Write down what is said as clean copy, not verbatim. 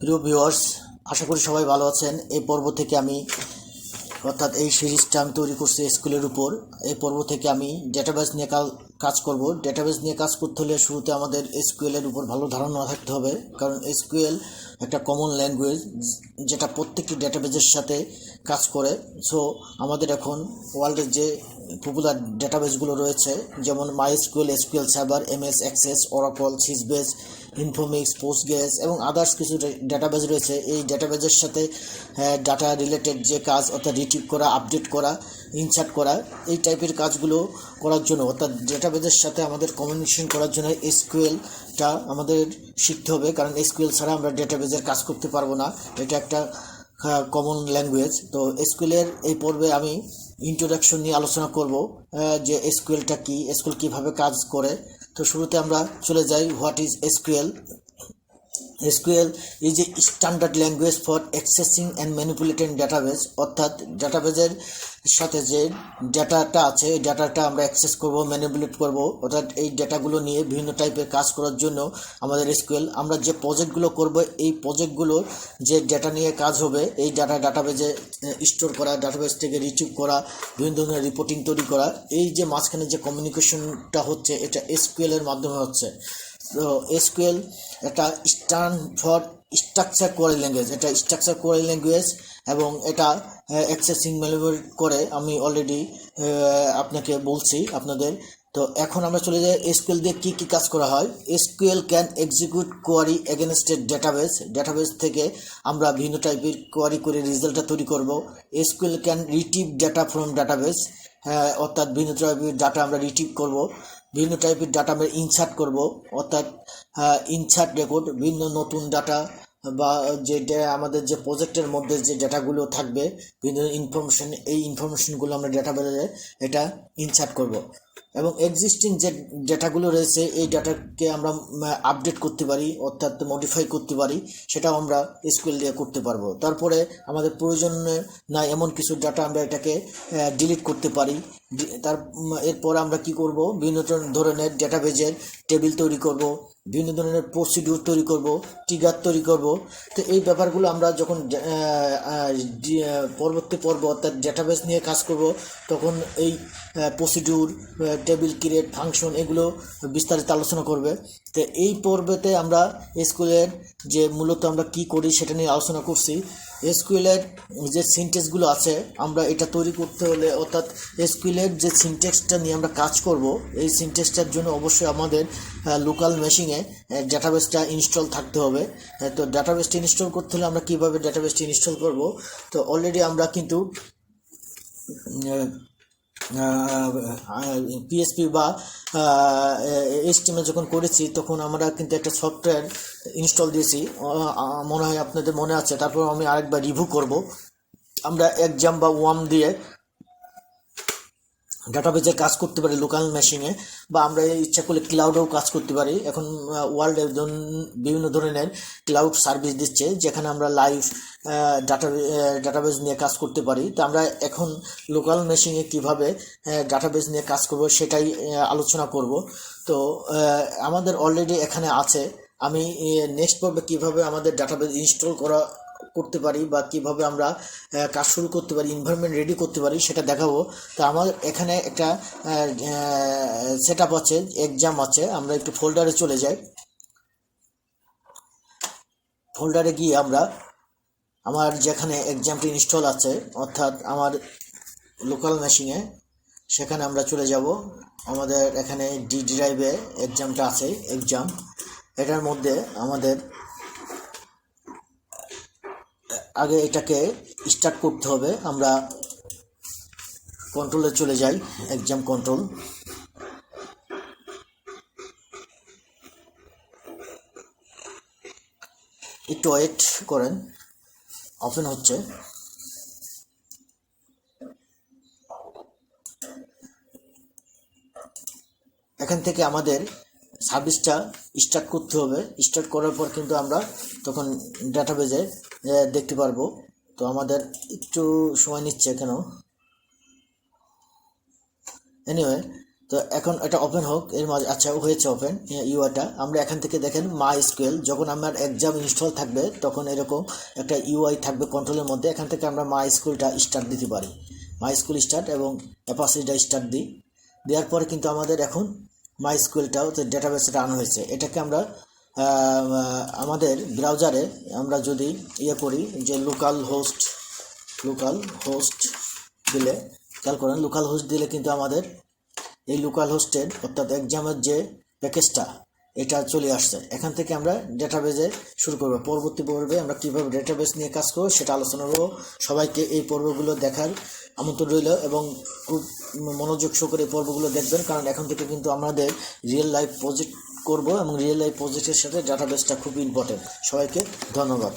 প্রিয় ভিউয়ার্স, আশা করি সবাই ভালো আছেন। এই পর্ব থেকে আমি অর্থাৎ এই সিরিজটা আমি তৈরি করছি এসকিউএলের উপর। এই পর্ব থেকে আমি ডেটাবেস নিয়ে কাজ করব। ডেটাবেস নিয়ে কাজ করতে হলে শুরুতে আমাদের এসকিউএলের উপর ভালো ধারণা থাকতে হবে, কারণ এসকিউএল একটা কমন ল্যাঙ্গুয়েজ যেটা প্রত্যেকটি ডেটাবেসের সাথে কাজ করে। সো আমাদের এখন ওয়ার্ল্ডের যে পপুলার ডেটাবেসগুলো রয়েছে, যেমন MySQL, SQL server, MS access, Oracle, Sybase, Informix, Postgres এবং আদার্স কিছু ডেটাবেস রয়েছে। এই ডেটাবেসের সাথে ডাটা রিলেটেড যে কাজ, অর্থাৎ রিট্রিভ করা, আপডেট করা, ইনসার্ট করা, এই টাইপের কাজগুলো করার জন্য, অর্থাৎ ডেটাবেসের সাথে আমাদের কমিউনিকেশন করার জন্য এসকিউএলটা আমাদের শিখতে হবে, কারণ এসকিউএল ছাড়া আমরা ডেটাবেসের কাজ করতে পারবো না। এটা একটা কমন ল্যাঙ্গুয়েজ। তো এসকিউএলের এই পর্বে আমি ইন্ট্রোডাকশন নিয়ে আলোচনা করব, যে এসকিউএলটা কি, এসকিউএল কীভাবে কাজ করে। তো শুরুতে আমরা চলে যাই, what is SQL. SQL is a standard language for accessing and manipulating database, অর্থাৎ ডাটাবেজের সাথে যে ডাটাটা আছে এই ডাটাটা আমরা অ্যাক্সেস করব, ম্যানিপুলেট করব, অর্থাৎ এই ডাটাগুলো নিয়ে বিভিন্ন টাইপের কাজ করার জন্য আমাদের SQL। আমরা যে প্রজেক্টগুলো করব, এই প্রজেক্টগুলো যে ডাটা নিয়ে কাজ হবে, এই ডাটাবেজে স্টোর করা, ডাটাবেজ থেকে রিট্রিভ করা, বিভিন্ন ধরনের রিপোর্টিং তৈরি করা, এই যে মাঝখানে যে কমিউনিকেশনটা হচ্ছে এটা SQL এর মাধ্যমে হচ্ছে। তো এসকিউএল একটা stand for structure query language, এটা স্ট্রাকচার কোয়ারি ল্যাঙ্গুয়েজ এবং এটা অ্যাক্সেসিং ম্যানিপুলেট করে। আমি অলরেডি আপনাকে বলছি আপনাদের। তো এখন আমরা চলে যাই এসকিউএল দিয়ে কী কী কাজ করা হয়। SQL can execute query against a database থেকে আমরা বিভিন্ন টাইপের কোয়ারি করে রেজাল্টটা তৈরি করব। SQL can retrieve data from database, অর্থাৎ বিভিন্ন টাইপের ডাটা আমরা রিট্রিভ করব, বিভিন্ন টাইপের ডাটা আমরা ইনসার্ট করব, অর্থাৎ ইনসার্ট রেকর্ড, বিভিন্ন নতুন ডাটা বা যে আমাদের যে প্রজেক্টের মধ্যে যে ডাটাগুলো থাকবে, বিভিন্ন ইনফরমেশন, এই ইনফরমেশনগুলো আমরা ডাটাবেসে এটা ইনসার্ট করব। এবং এক্সিস্টিং যে ডাটাগুলো রয়েছে এই ডাটাকে আমরা আপডেট করতে পারি, অর্থাৎ মডিফাই করতে পারি, সেটাও আমরা এসকিউএল দিয়ে করতে পারবো। তারপরে আমাদের প্রয়োজন না এমন কিছু ডাটা আমরা এটাকে ডিলিট করতে পারি। এরপর আমরা কি করব, বিভিন্ন ধরনের ডেটাবেজের টেবিল তৈরি করব, বিভিন্ন ধরনের প্রসিডিউর তৈরি করব, ট্রিগার তৈরি করব। তো এই ব্যাপারগুলো আমরা যখন পরবর্তী পর্ব অর্থাৎ ডেটাবেস নিয়ে কাজ করব, তখন এই প্রসিডিউর, টেবিল ক্রিয়েট, ফাংশন, এগুলো বিস্তারিত আলোচনা করবে। তো এই পর্বেতে আমরা এসকিউএলের যে মূলত আমরা কি করি সেটা নিয়ে আলোচনা করছি। এসকিউএলের যে সিনট্যাক্সগুলো আছে, আমরা এটা তৈরি করতে হলে, অর্থাৎ এসকিউএলের যে সিনট্যাক্সটা নিয়ে আমরা কাজ করব, এই সিনট্যাক্সটার জন্য অবশ্যই আমাদের লোকাল মেশিনে ডাটাবেসটা ইনস্টল থাকতে হবে। তো ডাটাবেসটা ইনস্টল করতে হলে আমরা কীভাবে ডাটাবেসটা ইনস্টল করব, তো অলরেডি আমরা কিন্তু পিএসপি বা এইচটিএমএল যখন করেছি তখন আমরা কিন্তু একটা সফটওয়্যার ইনস্টল দিয়েছি, মনে হয় আপনাদের মনে আছে। তারপর আমি আরেকবার রিভিউ করব। আমরা এক্সাম বা ওয়ার্ম দিয়ে ডাটাবেজে কাজ করতে পারি লোকাল মেশিনে, বা আমরা ইচ্ছা করলে ক্লাউডেও কাজ করতে পারি। এখন ওয়ার্ল্ডের বিভিন্ন ধরনের ক্লাউড সার্ভিস দিচ্ছে, যেখানে আমরা লাইভ ডাটাবেজ নিয়ে কাজ করতে পারি। তো আমরা এখন লোকাল মেশিনে কীভাবে ডাটাবেজ নিয়ে কাজ করব সেটাই আলোচনা করব। তো আমাদের অলরেডি এখানে আছে। আমি নেক্সট পর্বে কীভাবে আমাদের ডাটাবেজ ইনস্টল করতে পারি বা কিভাবে আমরা কাজ শুরু করতে পারি, এনভায়রনমেন্ট রেডি করতে পারি, সেটা দেখাবো। তো আমার এখানে একটা সেটআপ আছে, এক্সাম আছে। আমরা একটু ফোল্ডারে চলে যাই। ফোল্ডারে গিয়ে আমরা আমার যেখানে এক্সামটি ইনস্টল আছে, অর্থাৎ আমার লোকাল মেশিনে, সেখানে আমরা চলে যাব। আমাদের এখানে ডি ড্রাইভে এক্সামটা আছে, এক্সাম। এটার মধ্যে আমাদের আগে এটাকে স্টার্ট করতে হবে। আমরা কন্ট্রোলে চলে যাই, এক্সাম কন্ট্রোল। একটু ওয়েট করেন, ওপেন হচ্ছে। এখান থেকে আমাদের সার্ভিসটা স্টার্ট করতে হবে। স্টার্ট করার পর কিন্তু আমরা তখন ডাটাবেজে দেখতে পারবো। তো আমাদের একটু সময় নিচ্ছে কেন, এনিওয়ে। তো এখন এটা ওপেন হোক এর মাঝে। আচ্ছা হয়েছে ওপেন ইউআইটা। আমরা এখান থেকে দেখেন মাই এসকিউএল, যখন আমার এক্সাম ইনস্টল থাকবে তখন এরকম একটা ইউআই থাকবে কন্ট্রোলের মধ্যে। এখান থেকে আমরা মাই এসকিউএলটা স্টার্ট দিতে পারি, মাই এসকিউএল স্টার্ট এবং অ্যাপাচিটা স্টার্ট দিই। দেওয়ার পরে কিন্তু আমাদের এখন মাই এসকিউএলটাও ডেটাবেসে রান হয়েছে। এটাকে আমরা আমাদের ব্রাউজারে আমরা যদি করি যে লোকাল হোস্ট দিলে, খেয়াল করেন লোকাল হোস্ট দিলে কিন্তু আমাদের এই লোকাল হোস্টের অর্থাৎ এক্সামের যে প্যাকেজটা এটা চলে আসছে। এখান থেকে আমরা ডেটাবেজে শুরু করব। পরবর্তী পর্বে আমরা কীভাবে ডেটাবেস নিয়ে কাজ করব সেটা আলোচনা করব। সবাইকে এই পর্বগুলো দেখার আমন্ত্রণ রইল এবং খুব মনোযোগ সহকারে এই পর্বগুলো দেখবেন, কারণ এখন থেকে কিন্তু আমাদের রিয়েল লাইফ প্রজেক্ট করব এবং রিয়েল লাইফ প্রজেক্টের সাথে ডেটাবেসটা খুব ইম্পর্টেন্ট। সবাইকে ধন্যবাদ।